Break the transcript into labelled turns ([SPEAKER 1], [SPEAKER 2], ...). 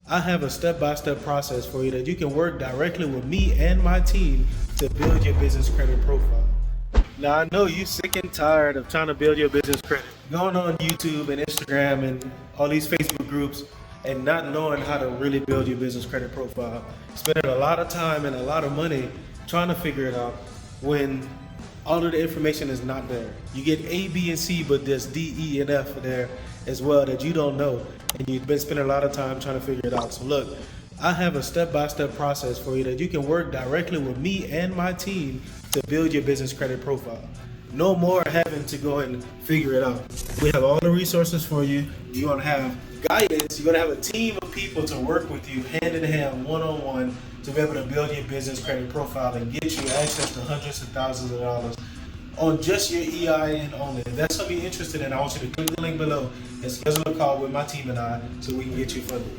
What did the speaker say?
[SPEAKER 1] I have a step-by-step process for you that you can work directly with me and my team to build your business credit profile. Now, I know you're sick and tired of trying to build your business credit, going on YouTube and Instagram and all these Facebook groups and not knowing how to really build your business credit profile. Spending a lot of time and a lot of money trying to figure it out when all of the information is not there. You get A, B, and C, but there's D, E, and F there as well that you don't know, and you've been spending a lot of time trying to figure it out. So look, I have a step-by-step process for you that you can work directly with me and my team to build your business credit profile. No more having to go and figure it out. We have all the resources for you. You're gonna have guidance. You're gonna have a team of people to work with you hand in hand, one-on-one, to be able to build your business credit profile and get you access to hundreds of thousands of dollars on just your EIN only. If that's something you're interested in, I want you to click the link below and schedule a call with my team and I so we can get you funded.